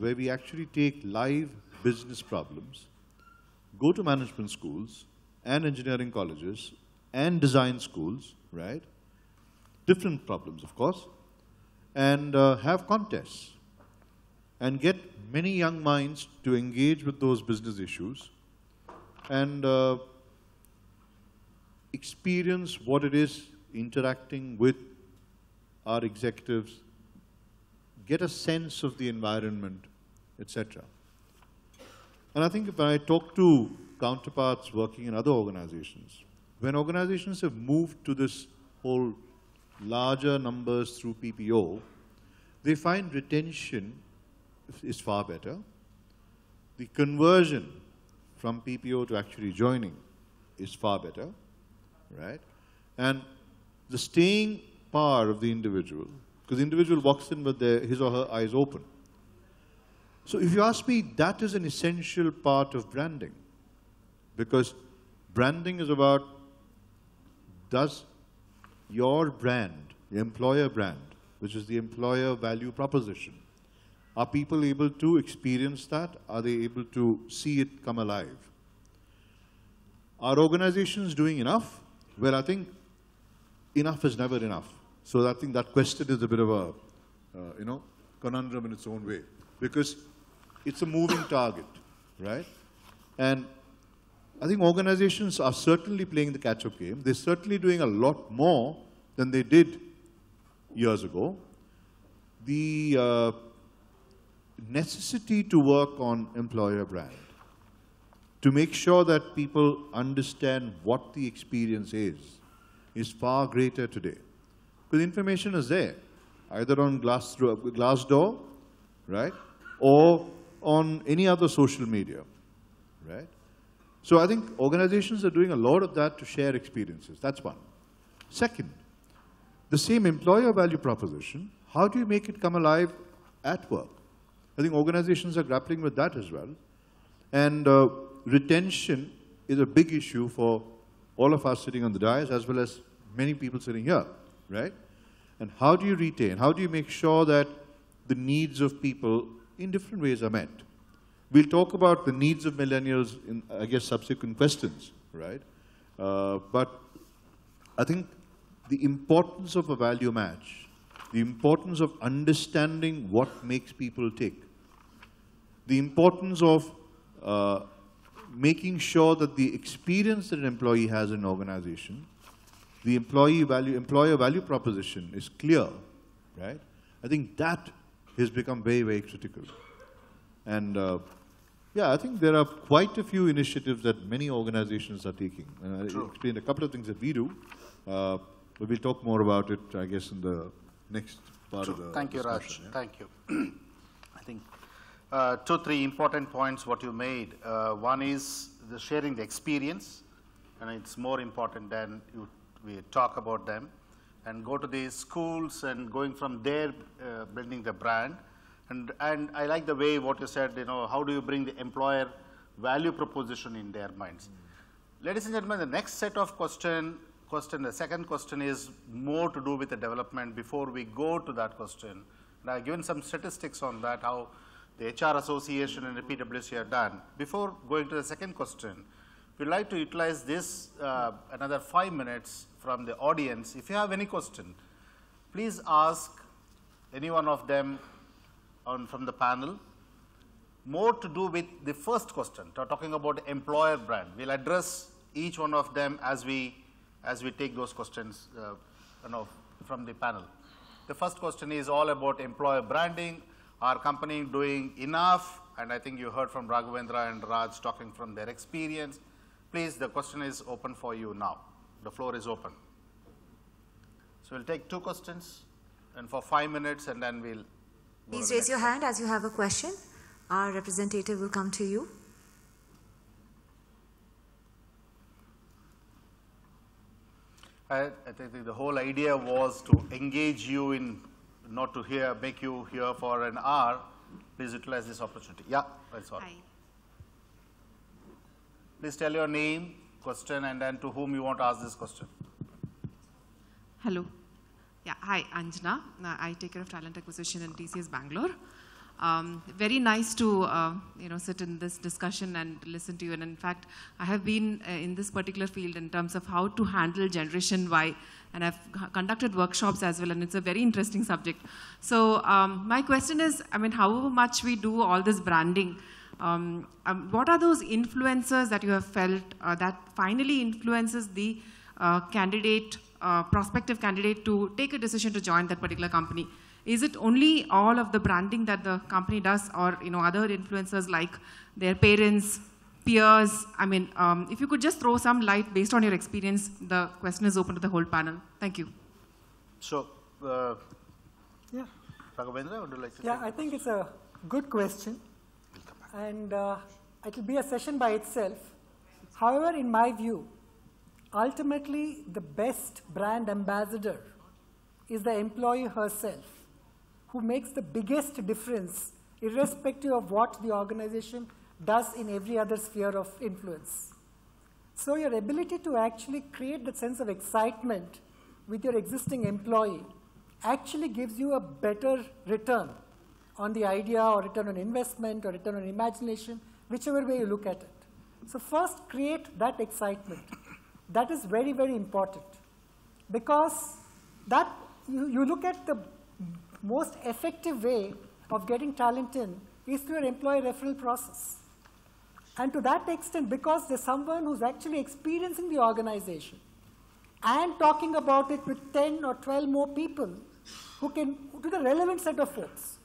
where we actually take live business problems, go to management schools and engineering colleges and design schools, right? Different problems, of course, and have contests and get many young minds to engage with those business issues and experience what it is interacting with our executives, get a sense of the environment, etc. And I think if I talk to counterparts working in other organizations, when organizations have moved to this whole larger numbers through PPO, they find retention is far better. The conversion from PPO to actually joining is far better, right? And the staying power of the individual, because the individual walks in with his or her eyes open. So if you ask me, that is an essential part of branding, because branding is about, does your brand, the employer brand, which is the employer value proposition, are people able to experience that? Are they able to see it come alive? Are organizations doing enough? Well, I think enough is never enough. So I think that question is a bit of a, conundrum in its own way, because it's a moving target, right? And I think organizations are certainly playing the catch-up game. They're certainly doing a lot more than they did years ago. The necessity to work on employer brand, to make sure that people understand what the experience is far greater today. Because information is there, either on Glassdoor, right, or on any other social media, right? So I think organizations are doing a lot of that to share experiences. That's one. Second, the same employer value proposition, how do you make it come alive at work? I think organizations are grappling with that as well. And retention is a big issue for all of us sitting on the dais, as well as many people sitting here, right? And how do you retain? How do you make sure that the needs of people in different ways are met? We'll talk about the needs of millennials in, I guess, subsequent questions, right? But I think the importance of a value match, the importance of understanding what makes people tick, the importance of making sure that the experience that an employee has in an organization, the employer value proposition is clear, right? I think that has become very, very critical. And yeah, I think there are quite a few initiatives that many organizations are taking. And I explained a couple of things that we do, but we'll talk more about it, I guess, in the next part of the Thank you, Raj. Yeah. Thank you. I think 2, 3 important points what you made. One is the sharing the experience, and it's more important than we talk about them, and go to these schools and going from there, building the brand. And I like the way what you said, how do you bring the employer value proposition in their minds? Ladies and gentlemen, the next set of question, the second question is more to do with the development. Before we go to that question, and I've given some statistics on that, how the HR Association and the PwC are done. Before going to the second question, we'd like to utilize this another 5 minutes from the audience. If you have any question, please ask any one of them from the panel. More to do with the first question, talking about employer brand. We'll address each one of them as we take those questions from the panel. The first question is all about employer branding. Our company doing enough? And I think you heard from Raghavendra and Raj talking from their experience. Please, the question is open for you now. The floor is open. So we'll take 2 questions and for 5 minutes, and then we'll Please raise your hand as you have a question. Our representative will come to you. I think the whole idea was to engage you in, not to make you here for an hour. Please utilize this opportunity. Yeah, that's all. Hi. Please tell your name, question, and then to whom you want to ask this question. Hello. Yeah, hi, Anjana. I take care of talent acquisition in TCS Bangalore. Very nice to sit in this discussion and listen to you. And in fact, I have been in this particular field in terms of how to handle Generation Y, and I've conducted workshops as well, and it's a very interesting subject. So my question is, I mean, how much we do all this branding? What are those influencers that you have felt that finally influences the candidate, prospective candidate to take a decision to join that particular company? Is it only all of the branding that the company does, or other influencers like their parents, peers? I mean, if you could just throw some light based on your experience, the question is open to the whole panel. Thank you. So, Yeah. Raghavendra, would you like to Yeah, take I think it's a good question, and it will be a session by itself. However, in my view, ultimately the best brand ambassador is the employee herself, who makes the biggest difference irrespective of what the organization does in every other sphere of influence. So your ability to actually create that sense of excitement with your existing employee actually gives you a better return on the idea, or return on investment, or return on imagination, whichever way you look at it. So first, create that excitement. That is very, very important, because that you look at the most effective way of getting talent in is through your employee referral process. And to that extent, because there's someone who's actually experiencing the organization and talking about it with 10 or 12 more people who can, to the relevant set of folks,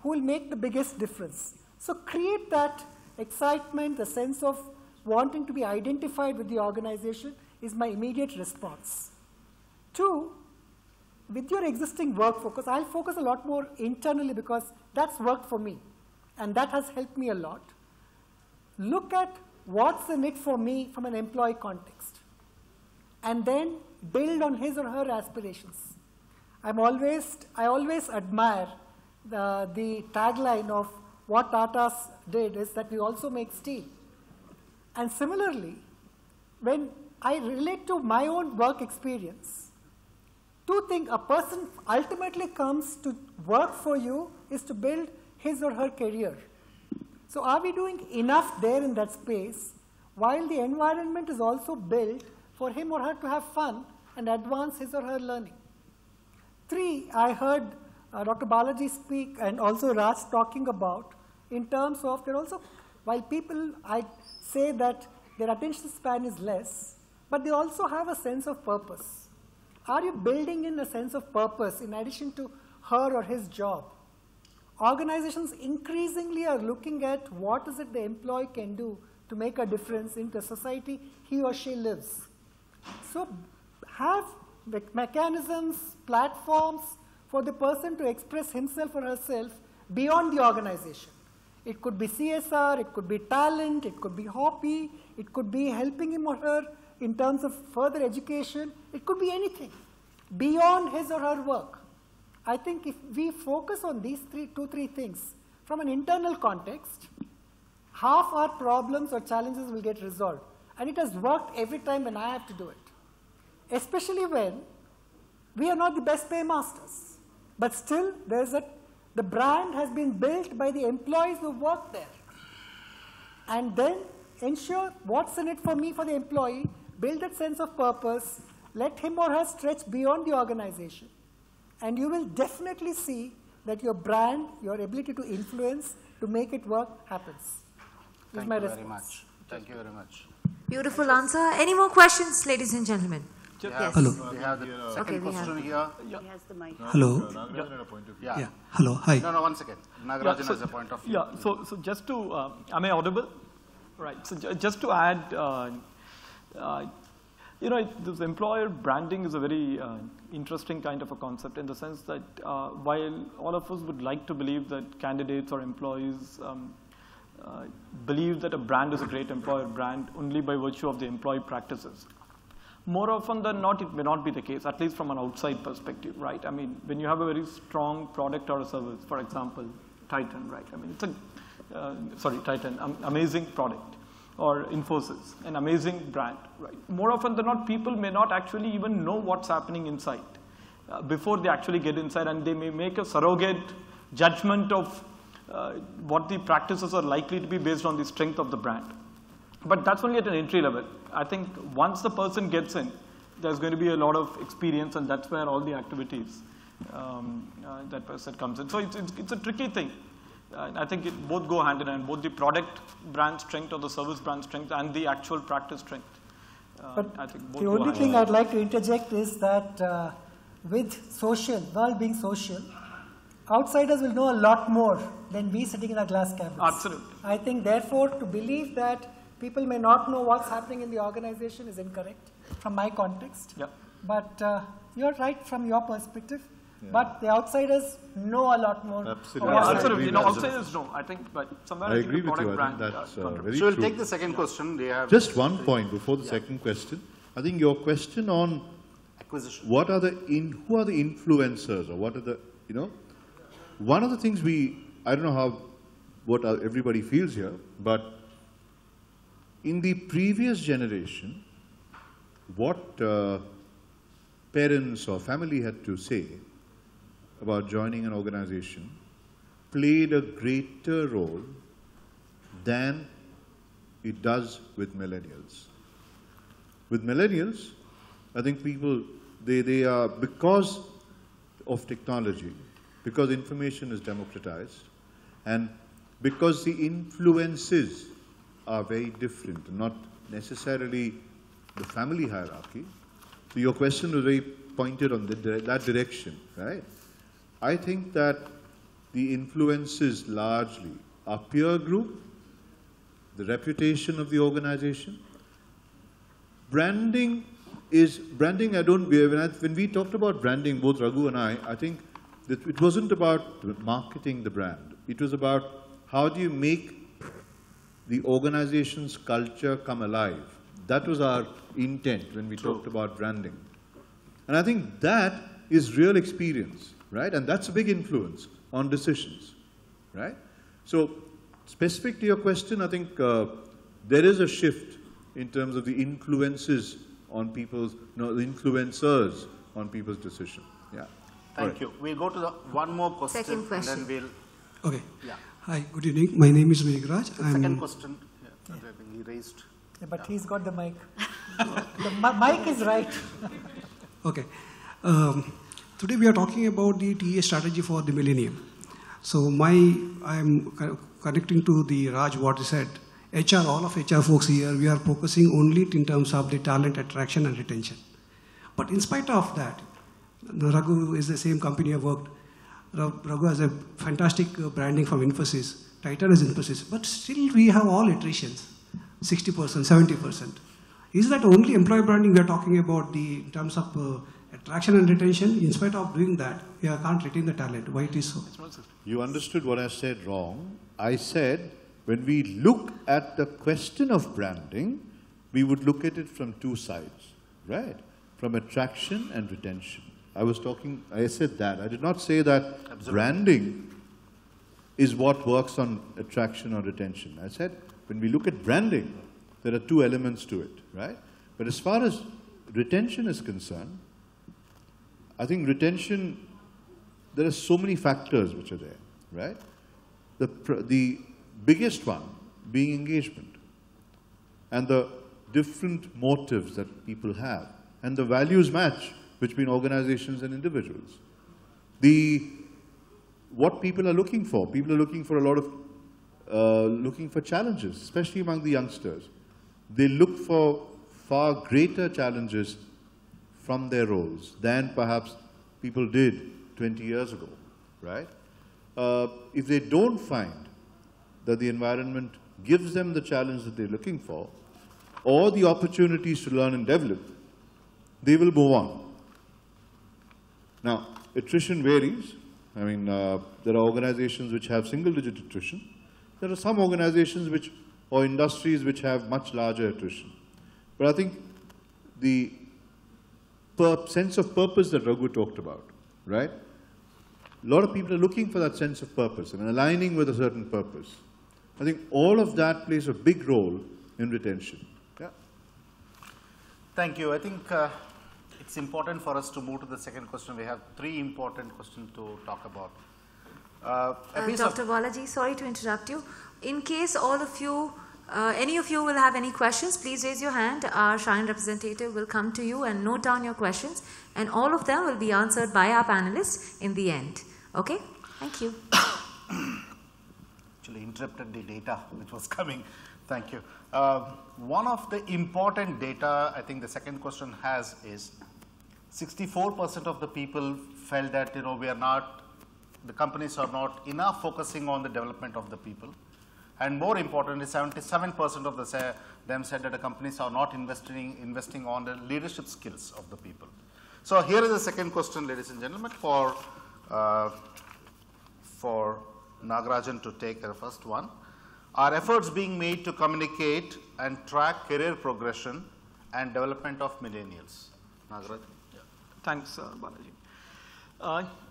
who will make the biggest difference. So create that excitement, the sense of wanting to be identified with the organization is my immediate response. 2, with your existing work focus, I'll focus a lot more internally because that's worked for me, and that has helped me a lot. Look at what's in it for me from an employee context, and then build on his or her aspirations. I always admire the tagline of what Tata's did is that we also make steel. And similarly, when I relate to my own work experience, 2 things: a person ultimately comes to work for you is to build his or her career. So are we doing enough there in that space, while the environment is also built for him or her to have fun and advance his or her learning? 3, I heard Dr. Balaji speak, and also Raj talking about, in terms of, there also, while people, I say that their attention span is less, but they also have a sense of purpose. Are you building in a sense of purpose in addition to her or his job? Organizations increasingly are looking at what is it the employee can do to make a difference in the society he or she lives. So have mechanisms, platforms for the person to express himself or herself beyond the organization. It could be CSR, it could be talent, it could be hobby, it could be helping him or her in terms of further education, it could be anything beyond his or her work. I think if we focus on these 2-3 things from an internal context, half our problems or challenges will get resolved. And it has worked every time when I have to do it, especially when we are not the best paymasters. But still, the brand has been built by the employees who work there. And then ensure what's in it for me, for the employee, build that sense of purpose, let him or her stretch beyond the organization. And you will definitely see that your brand, your ability to influence, to make it work, happens. Thank you very much. Thank you very much. Beautiful answer. Any more questions, ladies and gentlemen? Yes. Hello. We have the second question here. He has the mic. Hello. Yeah. Hello. Hi. No, 1 second. Nagarajan has a point of view. Yeah. So just to, am I audible? Right. So just to add, this employer branding is a very interesting kind of a concept, in the sense that while all of us would like to believe that candidates or employees believe that a brand is a great employer brand only by virtue of the employee practices, more often than not, it may not be the case, at least from an outside perspective, right? I mean, when you have a very strong product or a service, for example, Titan, right? I mean, it's a, Titan, amazing product, or Infosys, an amazing brand, right? More often than not, people may not actually even know what's happening inside before they actually get inside, and they may make a surrogate judgment of what the practices are likely to be based on the strength of the brand. But that's only at an entry level. I think once the person gets in, there's going to be a lot of experience, and that's where all the activities that person comes in. So it's a tricky thing. I think it both go hand in hand, both the product brand strength or the service brand strength and the actual practice strength. But I think both the only thing I'd like to interject is that with social, world being social, outsiders will know a lot more than we sitting in our glass cabins. Absolutely. I think therefore to believe that people may not know what's happening in the organization is incorrect from my context. Yeah. But you're right from your perspective. Yeah. But the outsiders know a lot more. Absolutely. Yeah, absolutely. You know, outsiders know. I think, but somewhere I agree the with you. product I think brand. that's very So we'll true. take the second question. They have Just one point before the second question. I think your question on acquisition. who are the influencers, or what are the, one of the things I don't know what everybody feels here, but in the previous generation, what parents or family had to say about joining an organization played a greater role than it does with millennials. With millennials, I think people, they are, because of technology, because information is democratized, and because the influences are very different, not necessarily the family hierarchy. So your question was very pointed on that direction, right? I think that the influences largely are peer group, the reputation of the organization. Branding, when we talked about branding, both Raghu and I think that it wasn't about marketing the brand. It was about how do you make the organization's culture come alive. That was our intent when we talked about branding. And I think that is real experience, right? And that's a big influence on decisions, right? So specific to your question, I think there is a shift in terms of the influences on people's, the influencers on people's decision. Yeah. Thank you. We'll go to one more question. Second question. And then we'll. Okay. Yeah. Hi, good evening. My name is Meghraj. Second question. Yeah, I think he raised. Yeah, but he's got the mic. The mic is right. Okay. Today we are talking about the TA strategy for the millennium. So I'm connecting to the Raj what he said. HR, all of HR folks here, we are focusing only in terms of the talent attraction and retention. But in spite of that, Raghu is the same company I worked. Raghu has a fantastic branding from Infosys. Titan is Infosys. But still we have all attritions, 60%, 70%. Is that only employee branding we are talking about in terms of attraction and retention? In spite of doing that, we can't retain the talent. Why it is so? You understood what I said wrong. I said when we look at the question of branding, we would look at it from two sides, right? From attraction and retention. I said that. I did not say that branding is what works on attraction or retention. I said when we look at branding, there are two elements to it, right? But as far as retention is concerned, I think retention, there are so many factors which are there, right? The biggest one being engagement and the different motives that people have and the values match between organizations and individuals. What people are looking for a lot of, looking for challenges, especially among the youngsters. They look for far greater challenges from their roles than perhaps people did 20 years ago, right? If they don't find that the environment gives them the challenge that they're looking for, or the opportunities to learn and develop, they will move on. Now, attrition varies. I mean, there are organizations which have single-digit attrition. There are some organizations or industries which have much larger attrition. But I think the sense of purpose that Raghu talked about, right? A lot of people are looking for that sense of purpose and aligning with a certain purpose. I think all of that plays a big role in retention. Yeah. Thank you. I think it's important for us to move to the second question. We have three important questions to talk about. A piece Dr. of Balaji, sorry to interrupt you. In case all of you, any of you will have any questions, please raise your hand. Our Shine representative will come to you and note down your questions, and all of them will be answered by our panelists in the end. Okay? Thank you. Actually interrupted the data which was coming. Thank you. One of the important data I think the second question has is 64% of the people felt that the companies are not enough focusing on the development of the people, and more importantly 77% of them said that the companies are not investing on the leadership skills of the people. So here is the second question, ladies and gentlemen, for Nagarajan to take the first one. Are efforts being made to communicate and track career progression and development of millennials? Nagarajan? Yeah. Thanks, Balaji.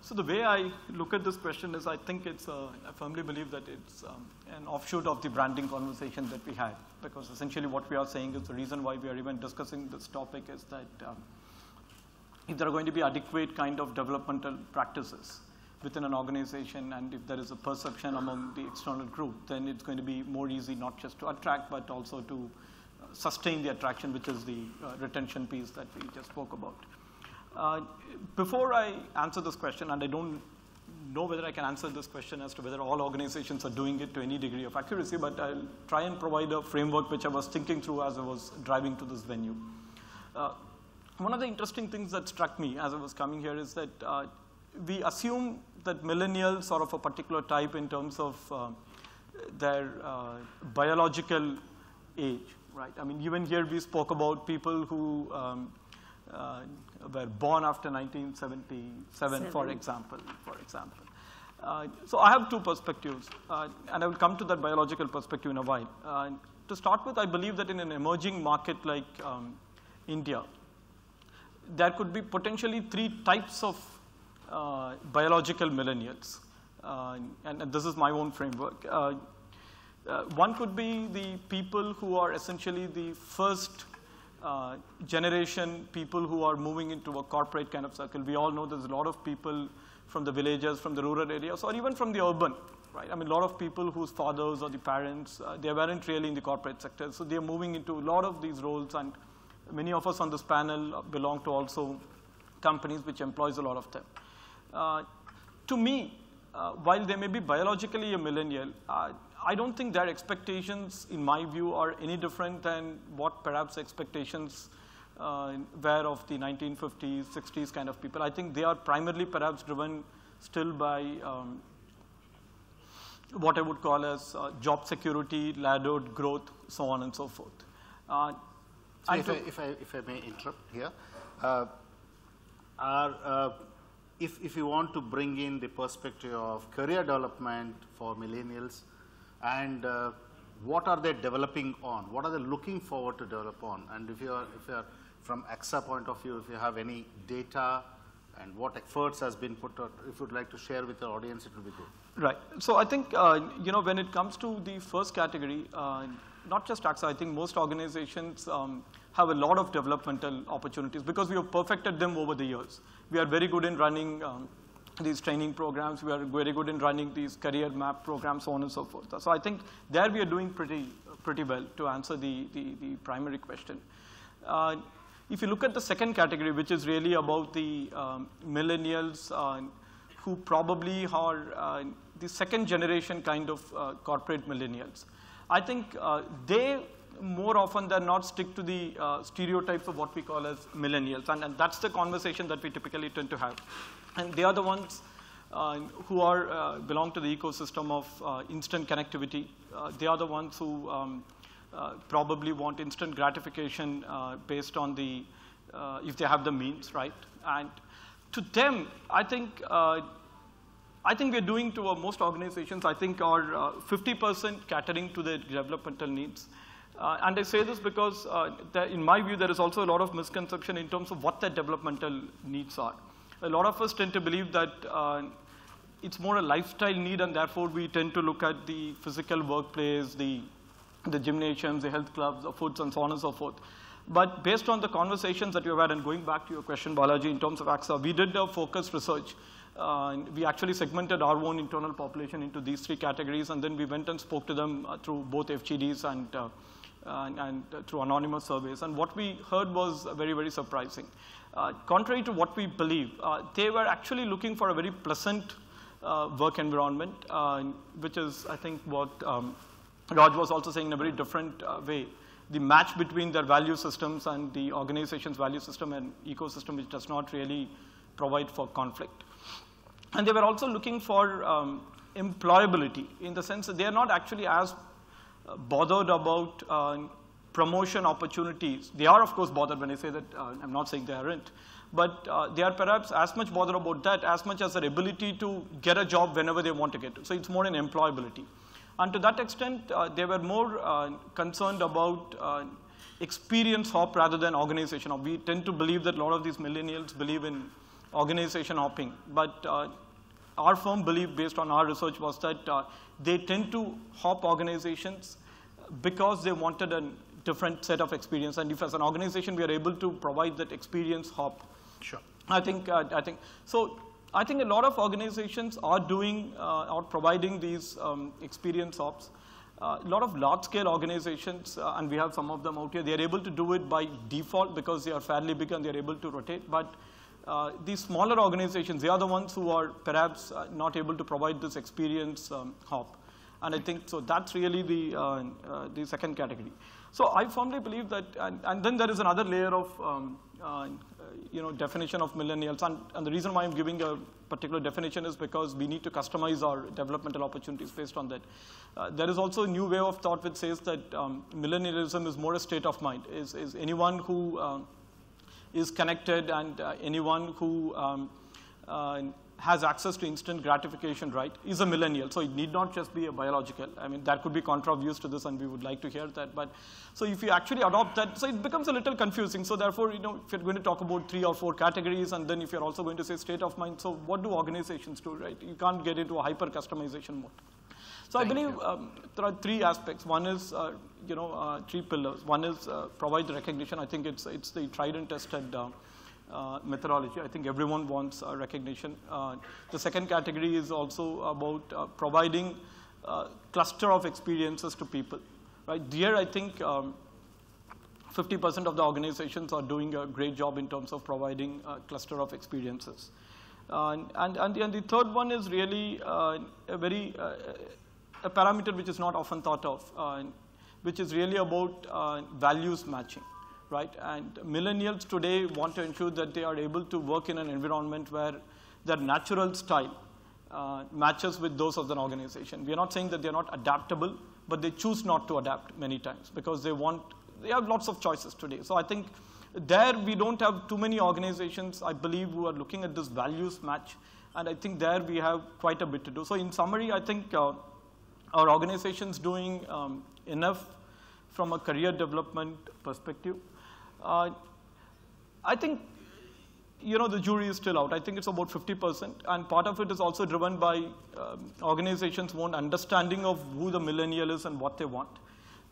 So the way I look at this question is I think I firmly believe that it's an offshoot of the branding conversation that we had, because essentially what we are saying is the reason why we are even discussing this topic is that if there are going to be adequate kind of developmental practices within an organization, and if there is a perception among the external group, then it's going to be more easy not just to attract, but also to sustain the attraction, which is the retention piece that we just spoke about. Before I answer this question, and I don't know whether I can answer this question as to whether all organizations are doing it to any degree of accuracy, but I'll try and provide a framework which I was thinking through as I was driving to this venue. One of the interesting things that struck me as I was coming here is that we assume that millennials are of a particular type in terms of their biological age, right? I mean, even here we spoke about people who were born after 1977, for example. So I have two perspectives, and I will come to that biological perspective in a while. To start with, I believe that in an emerging market like India, there could be potentially three types of biological millennials, and this is my own framework. One could be the people who are essentially the first generation people who are moving into a corporate kind of circle. We all know there's a lot of people from the villages, from the rural areas, or even from the urban, right? I mean, a lot of people whose fathers or the parents, they weren't really in the corporate sector, so they're moving into a lot of these roles, and many of us on this panel belong to also companies which employs a lot of them. To me, while they may be biologically a millennial, I don't think their expectations, in my view, are any different than what perhaps expectations were of the 1950s, 60s kind of people. I think they are primarily perhaps driven still by what I would call as job security, laddered growth, so on and so forth. So if I may interrupt here, if you want to bring in the perspective of career development for millennials, and what are they developing on? What are they looking forward to develop on? And if you are from AXA point of view, if you have any data and what efforts has been put out, if you'd like to share with the audience, it will be good. Right. So I think when it comes to the first category, not just AXA, I think most organizations have a lot of developmental opportunities because we have perfected them over the years. We are very good in running these training programs. We are very good in running these career map programs, so on and so forth. So I think there we are doing pretty well to answer the primary question. If you look at the second category, which is really about the millennials who probably are the second generation kind of corporate millennials, I think they more often than not stick to the stereotypes of what we call as millennials, and that's the conversation that we typically tend to have. And they are the ones who are belong to the ecosystem of instant connectivity. They are the ones who probably want instant gratification based on the if they have the means, right? And to them, I think we're doing to most organizations, I think are 50% catering to their developmental needs. And I say this because in my view, there is also a lot of misconception in terms of what their developmental needs are. A lot of us tend to believe that it's more a lifestyle need, and therefore we tend to look at the physical workplace, the gymnasiums, the health clubs, the foods, and so on and so forth. But based on the conversations that we've had, and going back to your question, Balaji, in terms of AXA, we did a focused research, We actually segmented our own internal population into these 3 categories, and then we went and spoke to them through both FGDs and through anonymous surveys. And what we heard was very, very surprising. Contrary to what we believe, they were actually looking for a very pleasant work environment, which is, I think, what Raj was also saying in a very different way. The match between their value systems and the organization's value system and ecosystem, which does not really provide for conflict. And they were also looking for employability, in the sense that they are not actually as bothered about promotion opportunities. They are, of course, bothered when I say that. I'm not saying they aren't. But they are perhaps as much bothered about that as much as their ability to get a job whenever they want to get it. So it's more in employability. And to that extent, they were more concerned about experience hop rather than organization hop. We tend to believe that a lot of these millennials believe in organization hopping. But our firm belief, based on our research, was that they tend to hop organizations because they wanted a different set of experience. And if as an organization we are able to provide that experience hop, sure. I think so. I think a lot of organizations are doing or providing these experience hops. A lot of large-scale organizations, and we have some of them out here, they are able to do it by default because they are fairly big and they are able to rotate. But these smaller organizations, they are the ones who are perhaps not able to provide this experience hop. And I think so that's really the second category. So I firmly believe that, and then there is another layer of definition of millennials. And the reason why I'm giving a particular definition is because we need to customize our developmental opportunities based on that. There is also a new way of thought which says that millennialism is more a state of mind. Is anyone who is connected and anyone who has access to instant gratification, right, is a millennial. So it need not just be a biological. I mean, there could be contra views to this, and we would like to hear that. But so if you actually adopt that, so it becomes a little confusing. So therefore, if you're going to talk about 3 or 4 categories, and then if you're also going to say state of mind, so what do organizations do, right? You can't get into a hyper customization mode. So I believe there are 3 aspects. One is, 3 pillars. One is provide the recognition. I think it's the tried and tested methodology. I think everyone wants recognition. The second category is also about providing cluster of experiences to people. Right? Here, I think 50% of the organizations are doing a great job in terms of providing a cluster of experiences. And the third one is really a parameter which is not often thought of, which is really about values matching. Right? And millennials today want to ensure that they are able to work in an environment where their natural style matches with those of the organization. We are not saying that they are not adaptable, but they choose not to adapt many times because they have lots of choices today. So I think there we don't have too many organizations, I believe, who are looking at this values match. And I think there we have quite a bit to do. So in summary, I think our organization's doing enough from a career development perspective. I think, the jury is still out. I think it's about 50%, and part of it is also driven by organizations' own understanding of who the millennial is and what they want.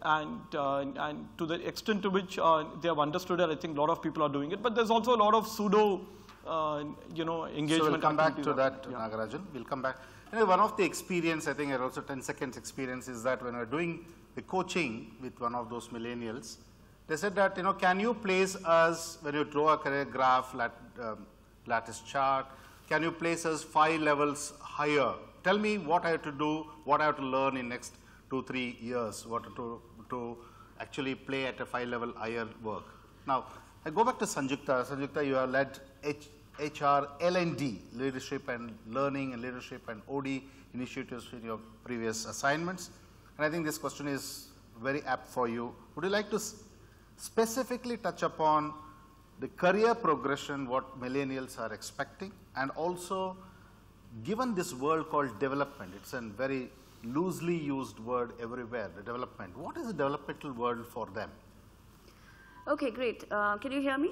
And to the extent to which they have understood it, I think a lot of people are doing it. But there's also a lot of pseudo, engagement. So we'll come back to that, Nagarajan. We'll come back. One of the experience, I think also 10 seconds experience, is that when we're doing the coaching with one of those millennials, they said that, can you place us, when you draw a career graph, lattice chart, can you place us 5 levels higher? Tell me what I have to do, what I have to learn in next 2-3 years, what to actually play at a 5-level higher work. Now, I go back to Sanjukta. Sanjukta, you have led HR, L&D, leadership and learning and leadership and OD initiatives in your previous assignments. And I think this question is very apt for you. Would you like to specifically touch upon the career progression, what millennials are expecting, and also given this word called development, it's a very loosely used word everywhere, the development. What is the developmental word for them? Okay, great. Can you hear me?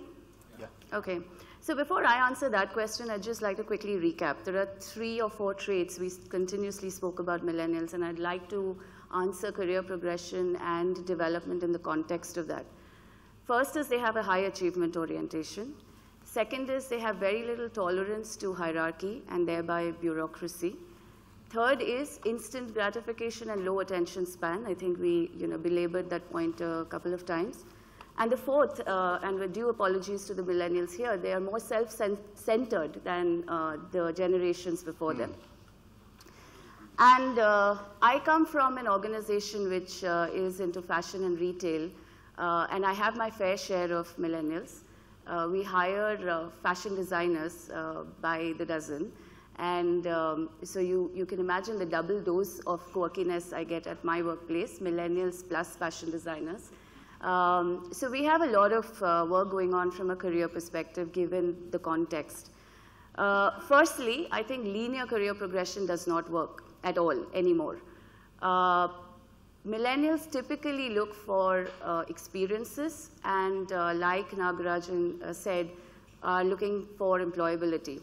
Yeah. Okay. So before I answer that question, I'd just like to quickly recap. There are 3 or 4 traits we continuously spoke about millennials, and I'd like to answer career progression and development in the context of that. First is they have a high achievement orientation. Second is they have very little tolerance to hierarchy and thereby bureaucracy. Third is instant gratification and low attention span. I think we belabored that point a couple of times. And the fourth, and with due apologies to the millennials here, they are more self-centered than the generations before them. And I come from an organization which is into fashion and retail, and I have my fair share of millennials. We hire fashion designers by the dozen. And so you can imagine the double dose of quirkiness I get at my workplace, millennials plus fashion designers. So we have a lot of work going on from a career perspective, given the context. Firstly, I think linear career progression does not work at all anymore. Millennials typically look for experiences and, like Nagarajan said, are looking for employability.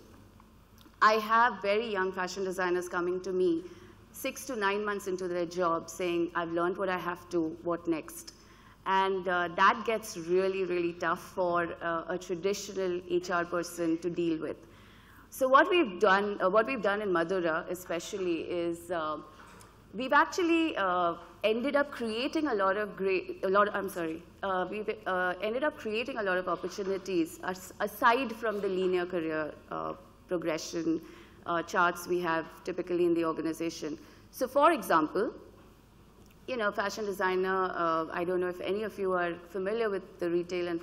I have very young fashion designers coming to me 6 to 9 months into their job saying, I've learned what I have to, what next? And that gets really, really tough for a traditional HR person to deal with. So what we've done in Madura especially is we've actually ended up creating a lot of ended up creating a lot of opportunities aside from the linear career progression charts we have typically in the organization. So for example, fashion designer, I don't know if any of you are familiar with the retail and